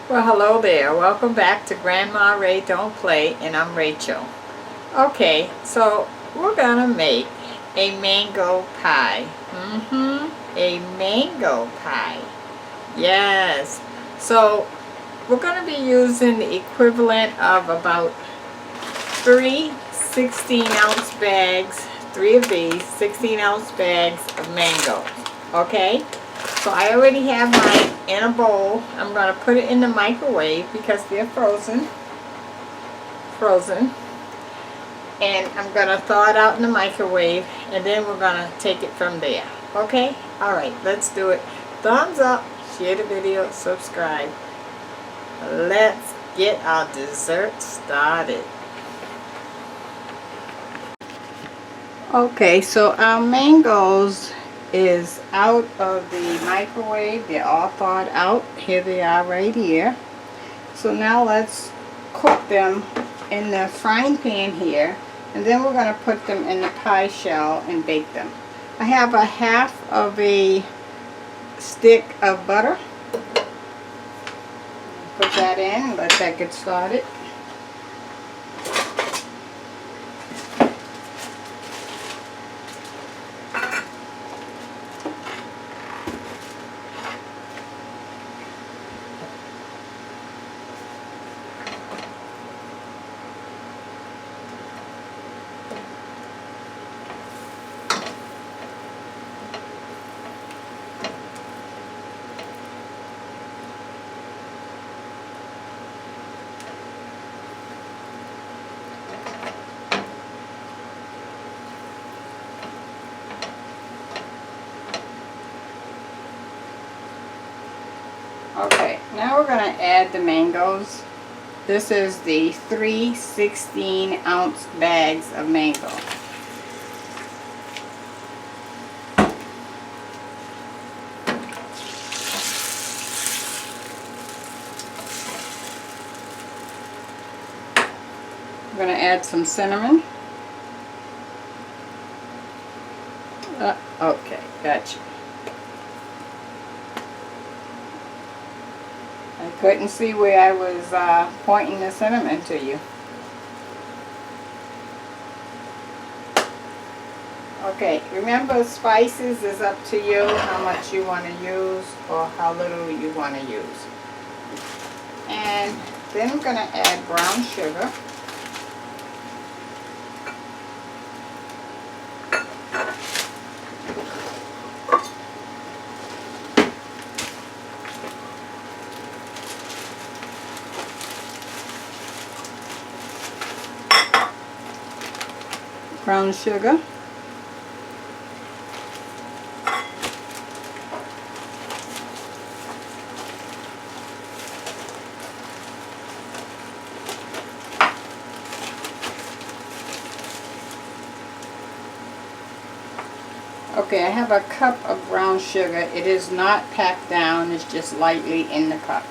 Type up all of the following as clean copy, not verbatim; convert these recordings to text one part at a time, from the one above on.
Well, hello there. Welcome back to Grandma Ray Don't Play, and I'm Rachel. Okay, so we're gonna make a mango pie. A mango pie. Yes. So we're gonna be using the equivalent of about three 16-ounce bags, three of these 16-ounce bags of mangoes. Okay? So I already have mine in a bowl. I'm going to put it in the microwave because they're frozen. And I'm going to thaw it out in the microwave, and then we're going to take it from there. Okay? Alright, let's do it. Thumbs up, share the video, subscribe. Let's get our dessert started. Okay, so our mangoes is out of the microwave. They're all thawed out. Here they are right here. So now let's cook them in the frying pan here, and then we're going to put them in the pie shell and bake them. I have a half of a stick of butter. Put that in and let that get started. Okay, now we're going to add the mangoes. This is the three 16-ounce bags of mango. We're going to add some cinnamon. Okay, gotcha. I couldn't see where I was pointing the cinnamon to you. Okay, remember spices is up to you how much you want to use or how little you want to use. And then I'm going to add brown sugar. Brown sugar. Okay, I have a cup of brown sugar. It is not packed down, it's just lightly in the cup.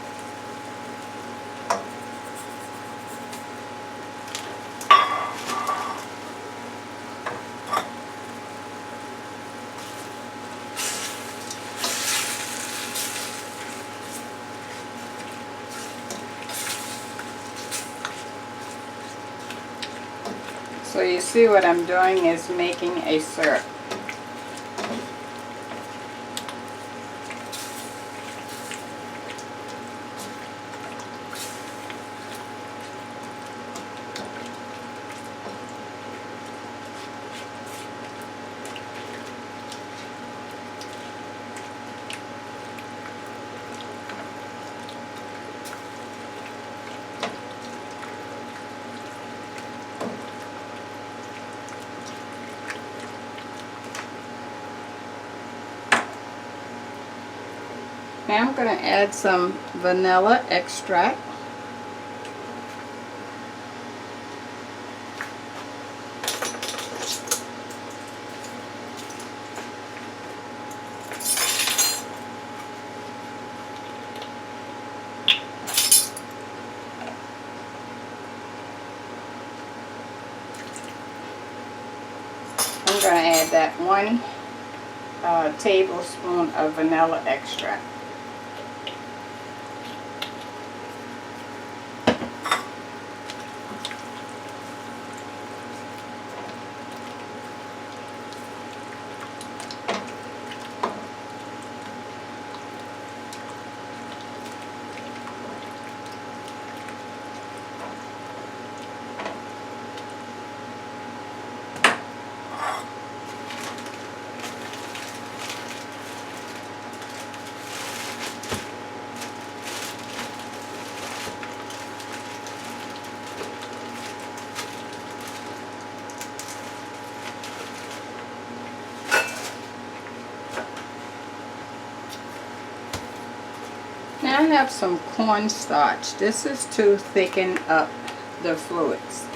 So you see what I'm doing is making a syrup. Now I'm going to add some vanilla extract. I'm going to add that 1 tablespoon of vanilla extract. have some cornstarch. This is to thicken up the fluids.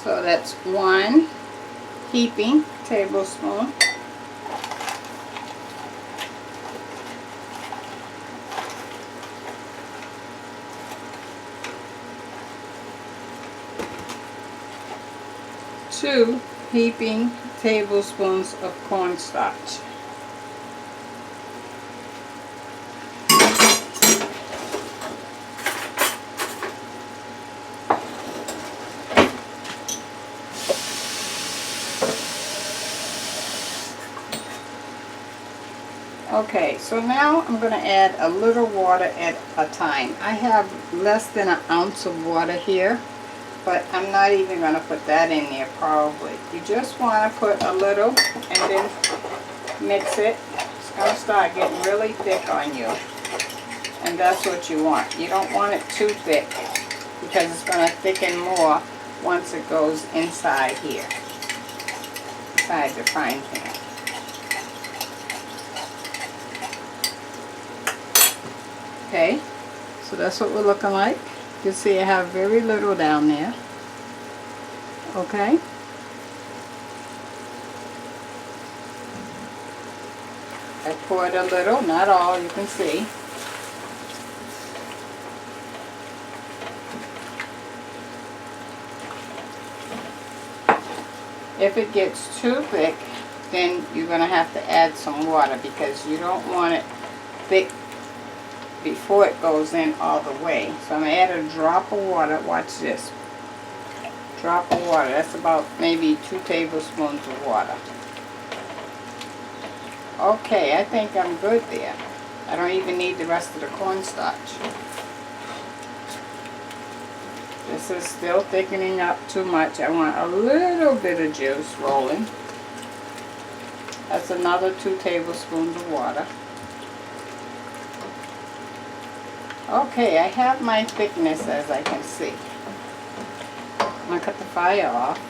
So that's 1 heaping tablespoon. Two heaping tablespoons of cornstarch. Okay, so now I'm going to add a little water at a time. I have less than an ounce of water here, but I'm not even going to put that in there probably. You just want to put a little and then mix it. It's going to start getting really thick on you, and that's what you want. You don't want it too thick because it's going to thicken more once it goes inside here, inside the frying pan. Okay, so that's what we're looking like. You can see I have very little down there. Okay. I poured a little, not all, you can see. If it gets too thick, then you're going to have to add some water because you don't want it thick before it goes in all the way. So I'm going to add a drop of water. Watch this. Drop of water. That's about maybe 2 tablespoons of water. Okay, I think I'm good there. I don't even need the rest of the cornstarch. This is still thickening up too much. I want a little bit of juice rolling. That's another 2 tablespoons of water. Okay, I have my thickness as I can see. I'm going to cut the fire off.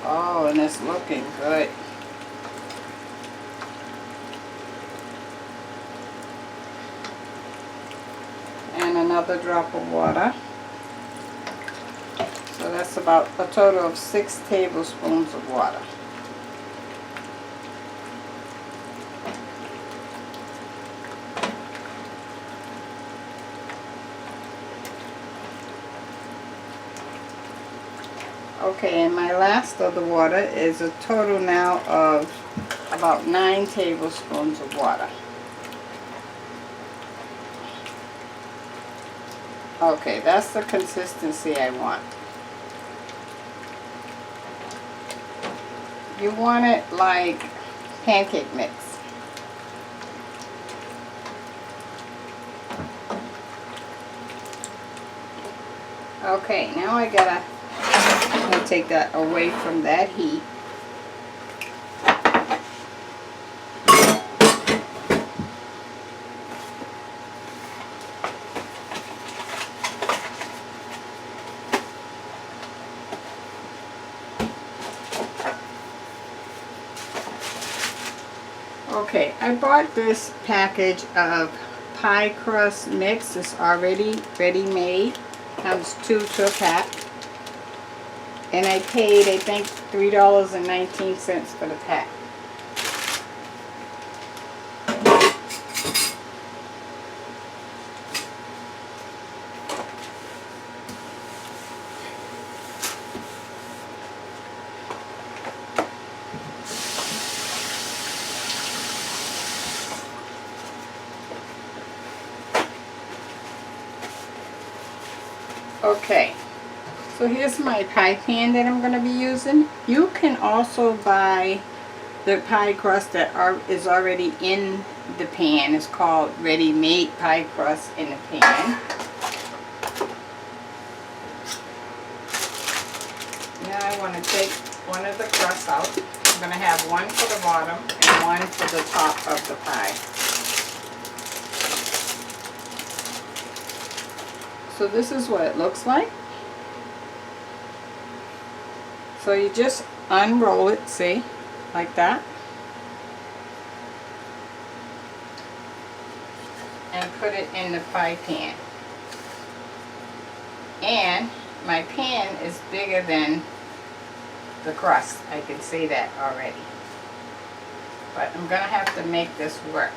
Oh, and it's looking good. And another drop of water. So that's about a total of 6 tablespoons of water. Okay, and my last of the water is a total now of about 9 tablespoons of water. Okay, that's the consistency I want. You want it like pancake mix. Okay, now I'm gonna take that away from that heat. Okay, I bought this package of pie crust mix. It's already ready-made. Comes 2 to a pack. And I paid, I think, $3.19 for the pack. Okay, so here's my pie pan that I'm going to be using. You can also buy the pie crust that is already in the pan. It's called ready-made pie crust in the pan. Now I want to take one of the crusts out. I'm going to have one for the bottom and one for the top of the pie. So this is what it looks like. So you just unroll it, see, like that. And put it in the pie pan. And my pan is bigger than the crust. I can see that already. But I'm going to have to make this work.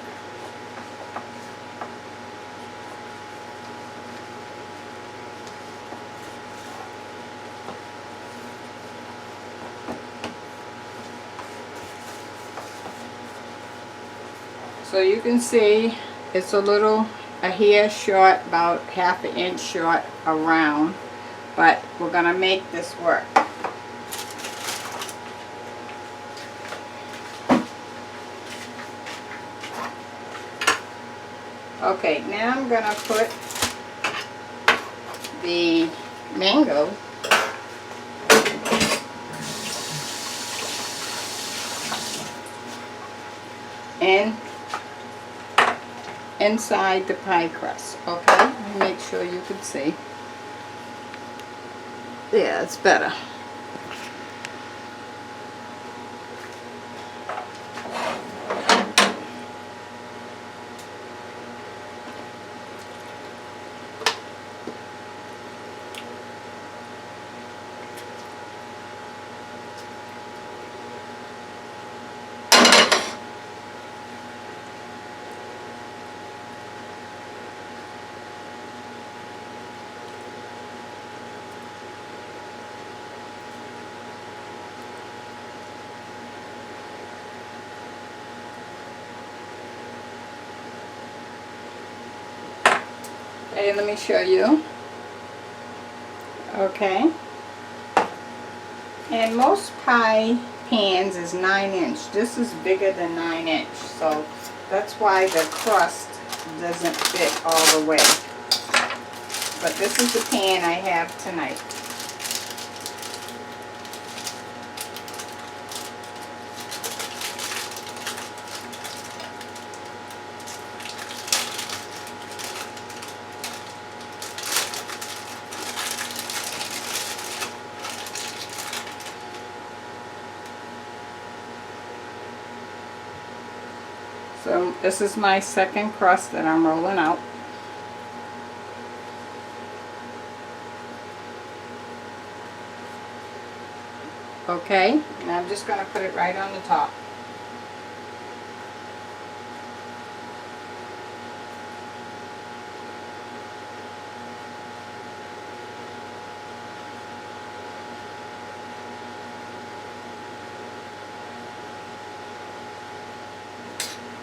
So you can see it's a hair short, about ½ an inch short around, but we're going to make this work. Okay, now I'm going to put the mango inside the pie crust. Okay, let me make sure you can see. Yeah, it's better. Okay, let me show you. Okay. And most pie pans is 9-inch. This is bigger than 9-inch. So that's why the crust doesn't fit all the way. But this is the pan I have tonight. So this is my second crust that I'm rolling out. Okay, and I'm just going to put it right on the top.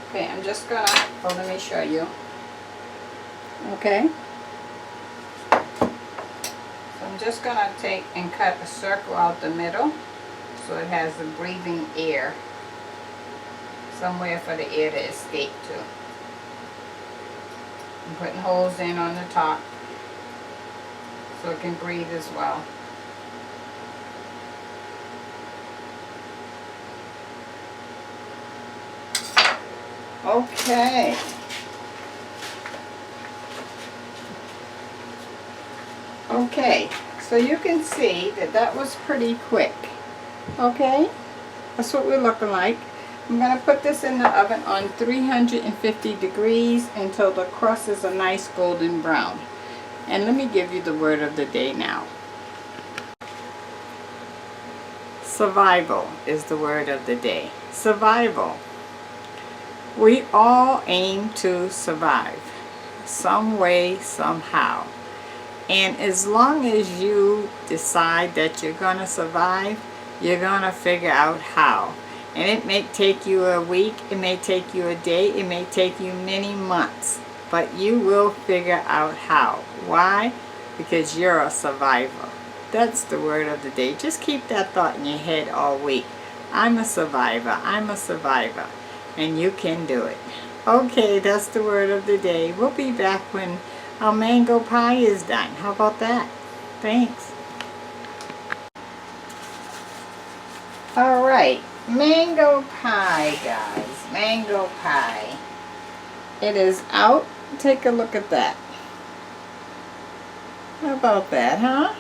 Okay, I'm just gonna, well, let me show you. Okay. So I'm just gonna take and cut a circle out the middle so it has the breathing air, somewhere for the air to escape to. I'm putting holes in on the top so it can breathe as well. Okay. Okay, so you can see that that was pretty quick. Okay, that's what we're looking like. I'm going to put this in the oven on 350 degrees until the crust is a nice golden brown. And let me give you the word of the day now. Survival is the word of the day. Survival. We all aim to survive, some way, somehow. And as long as you decide that you're going to survive, you're going to figure out how. And it may take you a week, it may take you a day, it may take you many months. But you will figure out how. Why? Because you're a survivor. That's the word of the day. Just keep that thought in your head all week. I'm a survivor. I'm a survivor. And you can do it. Okay, that's the word of the day. We'll be back when our mango pie is done. How about that? Thanks. Alright, mango pie, guys. Mango pie. It is out. Take a look at that. How about that, huh?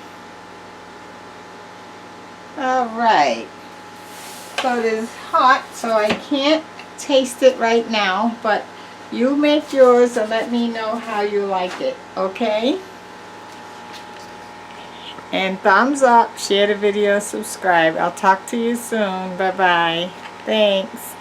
Alright. So it is hot, so I can't taste it right now, but you make yours and let me know how you like it, okay? And thumbs up, share the video, subscribe. I'll talk to you soon. Bye-bye. Thanks.